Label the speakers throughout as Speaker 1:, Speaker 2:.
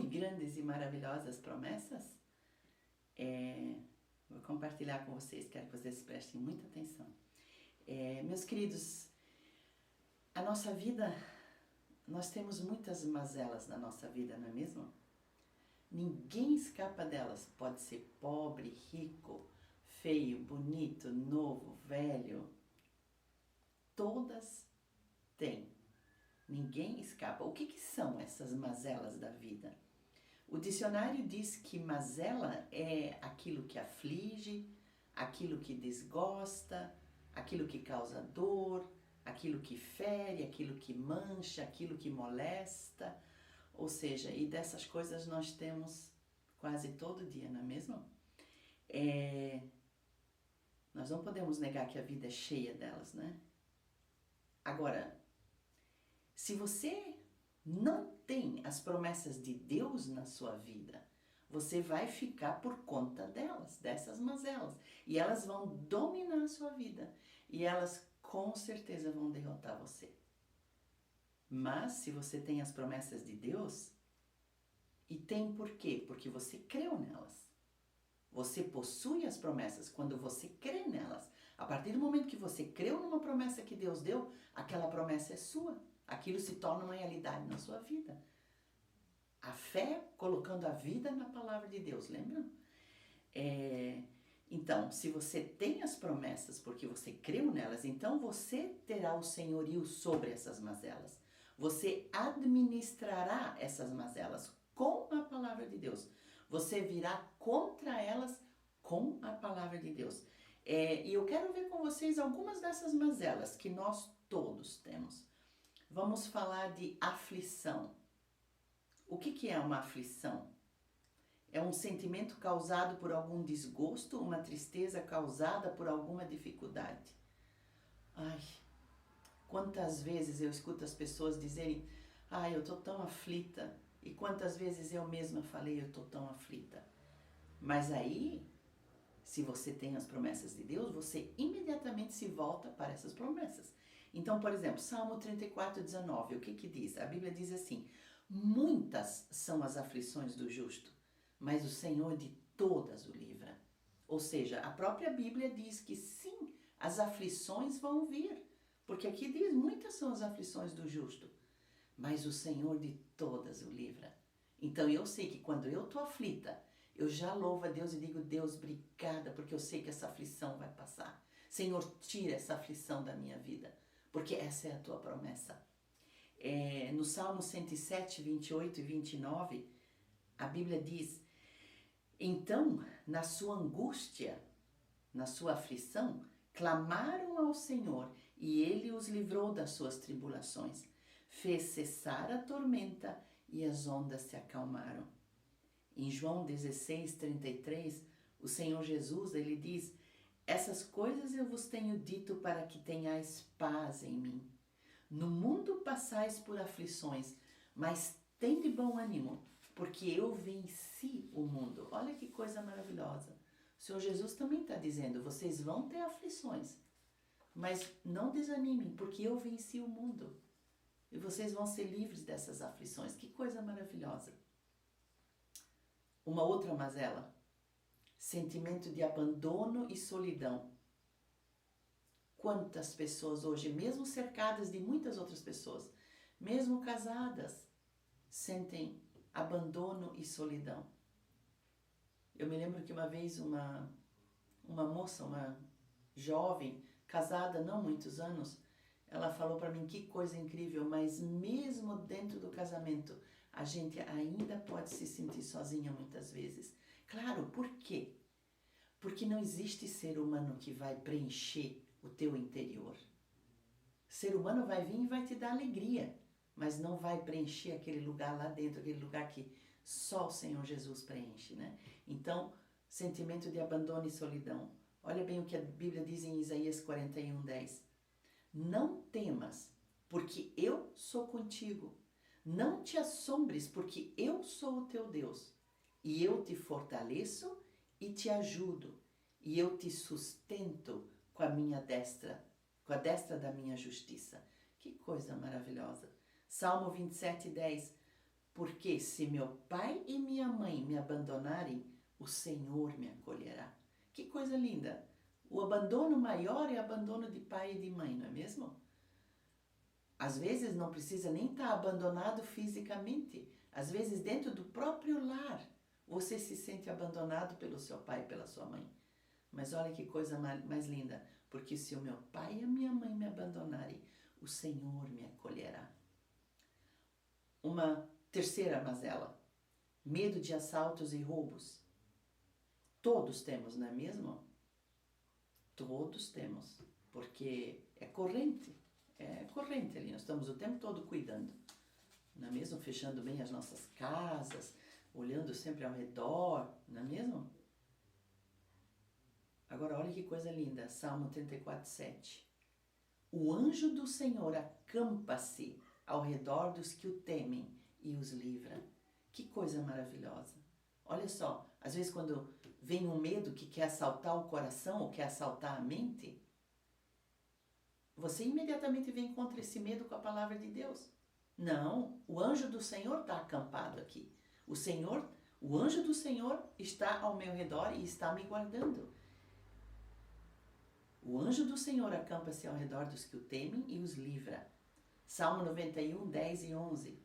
Speaker 1: grandes e maravilhosas promessas, vou compartilhar com vocês, quero que vocês prestem muita atenção. Meus queridos, a nossa vida, nós temos muitas mazelas na nossa vida, não é mesmo? Ninguém escapa delas, pode ser pobre, rico, feio, bonito, novo, velho, todas têm. Ninguém escapa. O que são essas mazelas da vida? O dicionário diz que mazela é aquilo que aflige, aquilo que desgosta, aquilo que causa dor, aquilo que fere, aquilo que mancha, aquilo que molesta. Ou seja, e dessas coisas nós temos quase todo dia, não é mesmo? Nós não podemos negar que a vida é cheia delas, né? Agora, se você não tem as promessas de Deus na sua vida, você vai ficar por conta delas, dessas mazelas. E elas vão dominar a sua vida. E elas com certeza vão derrotar você. Mas se você tem as promessas de Deus, e tem por quê? Porque você creu nelas. Você possui as promessas quando você crê nelas. A partir do momento que você creu numa promessa que Deus deu, aquela promessa é sua. Aquilo se torna uma realidade na sua vida. A fé colocando a vida na palavra de Deus, lembram? Então, se você tem as promessas porque você creu nelas, então você terá o senhorio sobre essas mazelas. Você administrará essas mazelas com a palavra de Deus. Você virá contra elas com a palavra de Deus. E eu quero ver com vocês algumas dessas mazelas que nós todos temos. Vamos falar de aflição. O que é uma aflição? É um sentimento causado por algum desgosto, uma tristeza causada por alguma dificuldade. Ai, quantas vezes eu escuto as pessoas dizerem, eu tô tão aflita. E quantas vezes eu mesma falei, eu tô tão aflita. Mas aí, se você tem as promessas de Deus, você imediatamente se volta para essas promessas. Então, por exemplo, Salmo 34:19, o que diz? A Bíblia diz assim, muitas são as aflições do justo, mas o Senhor de todas o livra. Ou seja, a própria Bíblia diz que sim, as aflições vão vir. Porque aqui diz, muitas são as aflições do justo, mas o Senhor de todas o livra. Então eu sei que quando eu estou aflita, eu já louvo a Deus e digo, Deus, obrigada, porque eu sei que essa aflição vai passar. Senhor, tira essa aflição da minha vida, porque essa é a tua promessa. No Salmo 107, 28 e 29, a Bíblia diz, então, na sua angústia, na sua aflição, clamaram ao Senhor e Ele os livrou das suas tribulações. Fez cessar a tormenta e as ondas se acalmaram. Em João 16:33, o Senhor Jesus, Ele diz, essas coisas eu vos tenho dito para que tenhais paz em mim. No mundo passais por aflições, mas tende bom ânimo, porque eu venci o mundo. Olha que coisa maravilhosa. O Senhor Jesus também está dizendo, vocês vão ter aflições, mas não desanimem, porque eu venci o mundo. E vocês vão ser livres dessas aflições. Que coisa maravilhosa. Uma outra mazela. Sentimento de abandono e solidão. Quantas pessoas hoje, mesmo cercadas de muitas outras pessoas, mesmo casadas, sentem abandono e solidão. Eu me lembro que uma vez uma moça, uma jovem, casada não muitos anos, ela falou para mim, que coisa incrível, mas mesmo dentro do casamento, a gente ainda pode se sentir sozinha muitas vezes. Claro, por quê? Porque não existe ser humano que vai preencher o teu interior. Ser humano vai vir e vai te dar alegria, mas não vai preencher aquele lugar lá dentro, aquele lugar que só o Senhor Jesus preenche, né? Então, sentimento de abandono e solidão. Olha bem o que a Bíblia diz em Isaías 41:10. Não temas, porque eu sou contigo. Não te assombres, porque eu sou o teu Deus. E eu te fortaleço e te ajudo. E eu te sustento com a minha destra, com a destra da minha justiça. Que coisa maravilhosa. Salmo 27:10. Porque se meu pai e minha mãe me abandonarem, o Senhor me acolherá. Que coisa linda! O abandono maior é abandono de pai e de mãe, não é mesmo? Às vezes não precisa nem estar abandonado fisicamente. Às vezes dentro do próprio lar você se sente abandonado pelo seu pai e pela sua mãe. Mas olha que coisa mais linda. Porque se o meu pai e a minha mãe me abandonarem, o Senhor me acolherá. Uma terceira mazela. Medo de assaltos e roubos. Todos temos, não é mesmo? Todos temos. Porque é corrente ali. Nós estamos o tempo todo cuidando. Não é mesmo? Fechando bem as nossas casas, olhando sempre ao redor, não é mesmo? Agora olha que coisa linda, Salmo 34:7. O anjo do Senhor acampa-se ao redor dos que o temem e os livra. Que coisa maravilhosa. Olha só, às vezes quando vem um medo que quer assaltar o coração ou quer assaltar a mente, você imediatamente vem contra esse medo com a palavra de Deus. Não, o anjo do Senhor está acampado aqui. O anjo do Senhor está ao meu redor e está me guardando. O anjo do Senhor acampa-se ao redor dos que o temem e os livra. Salmo 91, 10 e 11.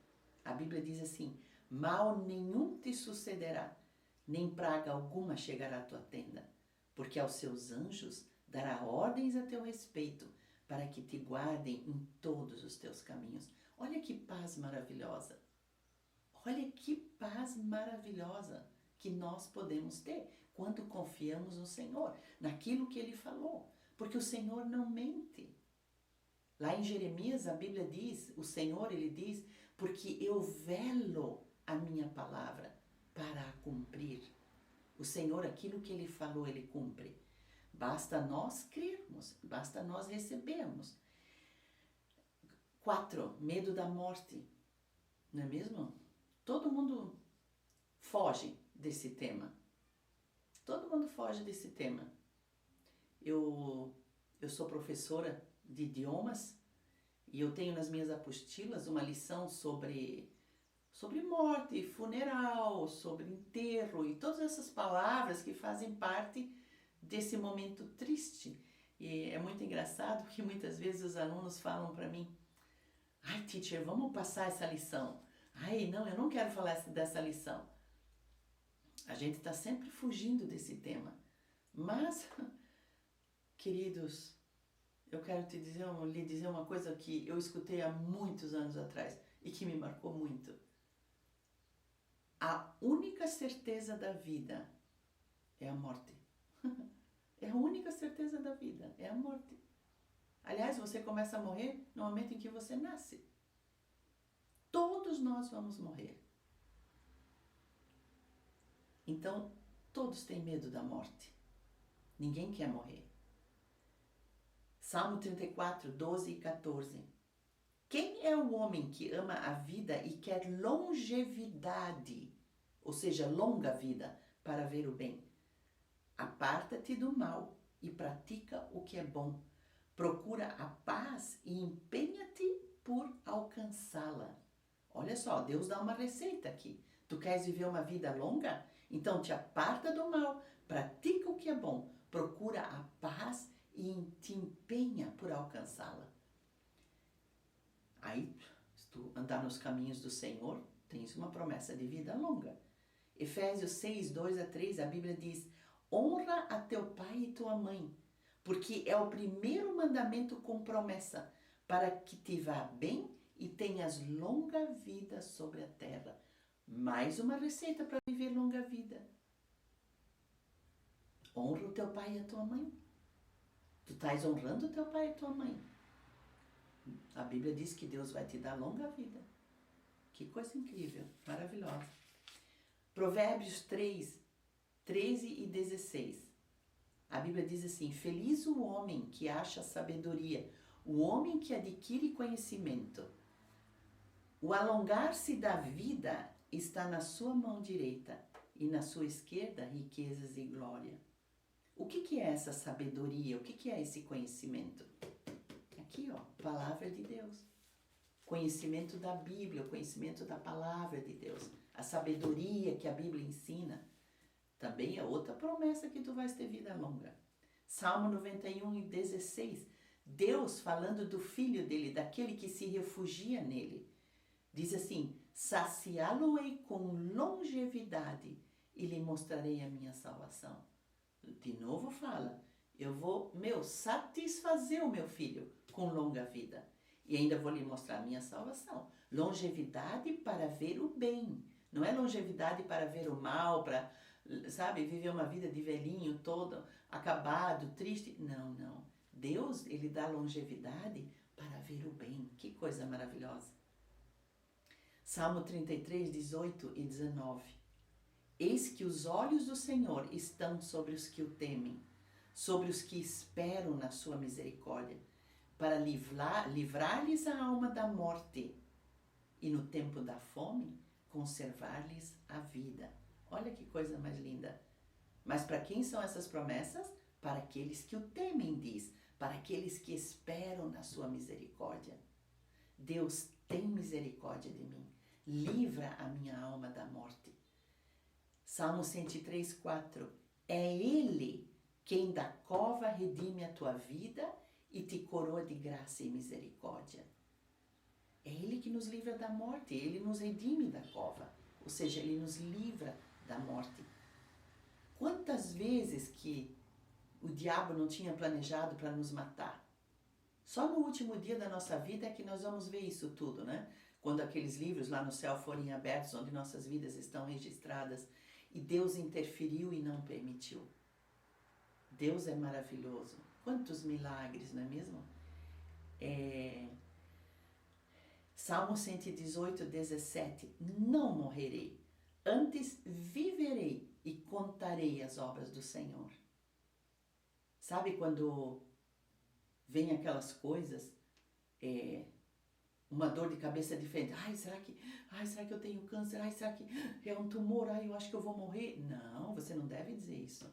Speaker 1: A Bíblia diz assim: mal nenhum te sucederá, nem praga alguma chegará à tua tenda, porque aos seus anjos dará ordens a teu respeito, para que te guardem em todos os teus caminhos. Olha que paz maravilhosa. Olha que paz maravilhosa que nós podemos ter quando confiamos no Senhor, naquilo que Ele falou. Porque o Senhor não mente. Lá em Jeremias a Bíblia diz, o Senhor Ele diz, porque eu velo a minha palavra para a cumprir. O Senhor, aquilo que Ele falou, Ele cumpre. Basta nós crermos, basta nós recebermos. 4, medo da morte. Não é mesmo? Todo mundo foge desse tema. Todo mundo foge desse tema. Eu sou professora de idiomas e eu tenho nas minhas apostilas uma lição sobre morte, funeral, sobre enterro e todas essas palavras que fazem parte desse momento triste. E é muito engraçado porque muitas vezes os alunos falam para mim: ai, teacher, vamos passar essa lição. Ai, não, eu não quero falar dessa lição. A gente está sempre fugindo desse tema. Mas, queridos, eu quero lhe dizer uma coisa que eu escutei há muitos anos atrás e que me marcou muito. A única certeza da vida é a morte. É a única certeza da vida, é a morte. Aliás, você começa a morrer no momento em que você nasce. Todos nós vamos morrer. Então, todos têm medo da morte. Ninguém quer morrer. Salmo 34, 12 e 14. Quem é o homem que ama a vida e quer longevidade, ou seja, longa vida, para ver o bem? Aparta-te do mal e pratica o que é bom. Procura a paz e empenha-te por alcançá-la. Olha só, Deus dá uma receita aqui. Tu queres viver uma vida longa? Então te aparta do mal, pratica o que é bom, procura a paz e te empenha por alcançá-la. Aí, se tu andar nos caminhos do Senhor, tens uma promessa de vida longa. Efésios 6, 2 a 3, a Bíblia diz: honra a teu pai e tua mãe, porque é o primeiro mandamento com promessa, para que te vá bem e tenhas longa vida sobre a terra. Mais uma receita para viver longa vida. Honra o teu pai e a tua mãe. Tu estás honrando o teu pai e a tua mãe. A Bíblia diz que Deus vai te dar longa vida. Que coisa incrível, maravilhosa. Provérbios 3, 13 e 16. A Bíblia diz assim: feliz o homem que acha sabedoria, o homem que adquire conhecimento. O alongar-se da vida está na sua mão direita e na sua esquerda riquezas e glória. O que é essa sabedoria? O que é esse conhecimento? Aqui, ó, palavra de Deus. conhecimento da Bíblia, o conhecimento da palavra de Deus, a sabedoria que a Bíblia ensina, também é outra promessa que tu vais ter vida longa. Salmo 91:16, Deus falando do filho dele, daquele que se refugia nele, diz assim: saciá-lo-ei com longevidade e lhe mostrarei a minha salvação. De novo fala, eu vou, satisfazer o meu filho com longa vida. E ainda vou lhe mostrar a minha salvação. Longevidade para ver o bem. Não é longevidade para ver o mal, para, sabe, viver uma vida de velhinho todo acabado, triste. Não, não. Deus, ele dá longevidade para ver o bem. Que coisa maravilhosa. Salmo 33:18-19. Eis que os olhos do Senhor estão sobre os que o temem, sobre os que esperam na sua misericórdia, para livrar-lhes a alma da morte e no tempo da fome conservar-lhes a vida. Olha que coisa mais linda. Mas para quem são essas promessas? Para aqueles que o temem, diz, para aqueles que esperam na sua misericórdia. Deus tem misericórdia de mim, livra a minha alma da morte. Salmo 103:4. É Ele quem da cova redime a tua vida e te coroa de graça e misericórdia. É Ele que nos livra da morte, Ele nos redime da cova, ou seja, Ele nos livra da morte. Quantas vezes que o diabo não tinha planejado para nos matar? Só no último dia da nossa vida é que nós vamos ver isso tudo, né? Quando aqueles livros lá no céu forem abertos, onde nossas vidas estão registradas, e Deus interferiu e não permitiu. Deus é maravilhoso. Quantos milagres, não é mesmo? Salmo 118:17. Não morrerei, antes viverei e contarei as obras do Senhor. Sabe quando vem aquelas coisas, uma dor de cabeça diferente. Ai, será que eu tenho câncer? Ai, será que é um tumor? Ai, eu acho que eu vou morrer. Não, você não deve dizer isso.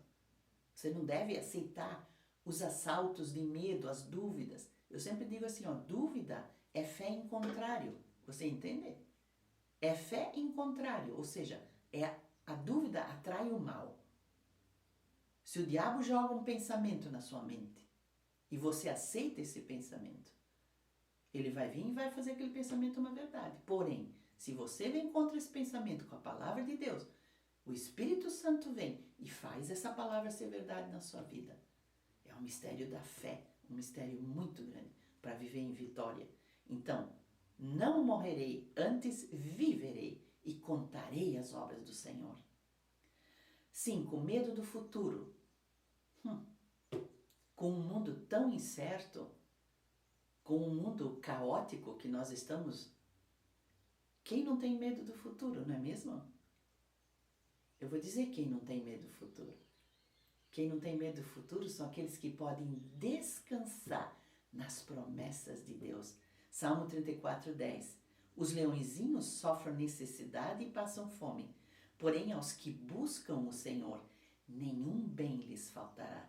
Speaker 1: Você não deve aceitar os assaltos de medo, as dúvidas. Eu sempre digo assim, dúvida é fé em contrário. Você entende? É fé em contrário, ou seja, a dúvida atrai o mal. Se o diabo joga um pensamento na sua mente e você aceita esse pensamento, ele vai vir e vai fazer aquele pensamento uma verdade. Porém, se você vem contra esse pensamento com a palavra de Deus, o Espírito Santo vem e faz essa palavra ser verdade na sua vida. É um mistério da fé, um mistério muito grande para viver em vitória. Então, não morrerei, antes viverei e contarei as obras do Senhor. 5. Medo do futuro. Com um mundo tão incerto, com um mundo caótico que nós estamos, quem não tem medo do futuro, não é mesmo? Eu vou dizer quem não tem medo do futuro. Quem não tem medo do futuro são aqueles que podem descansar nas promessas de Deus. Salmo 34:10. Os leõezinhos sofrem necessidade e passam fome, porém aos que buscam o Senhor, nenhum bem lhes faltará.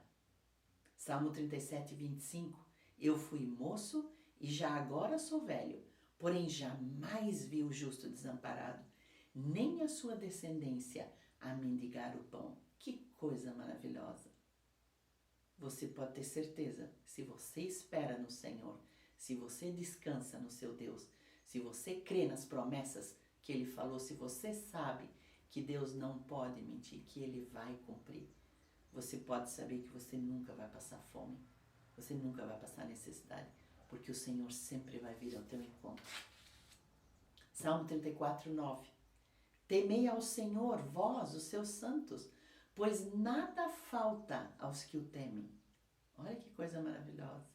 Speaker 1: Salmo 37:25. Eu fui moço e já agora sou velho, porém jamais vi o justo desamparado, nem a sua descendência a mendigar o pão. Que coisa maravilhosa! Você pode ter certeza, se você espera no Senhor, se você descansa no seu Deus, se você crê nas promessas que Ele falou, se você sabe que Deus não pode mentir, que Ele vai cumprir, você pode saber que você nunca vai passar fome, você nunca vai passar necessidade, porque o Senhor sempre vai vir ao teu encontro. Salmo 34:9. Temei ao Senhor, vós, os seus santos, pois nada falta aos que o temem. Olha que coisa maravilhosa.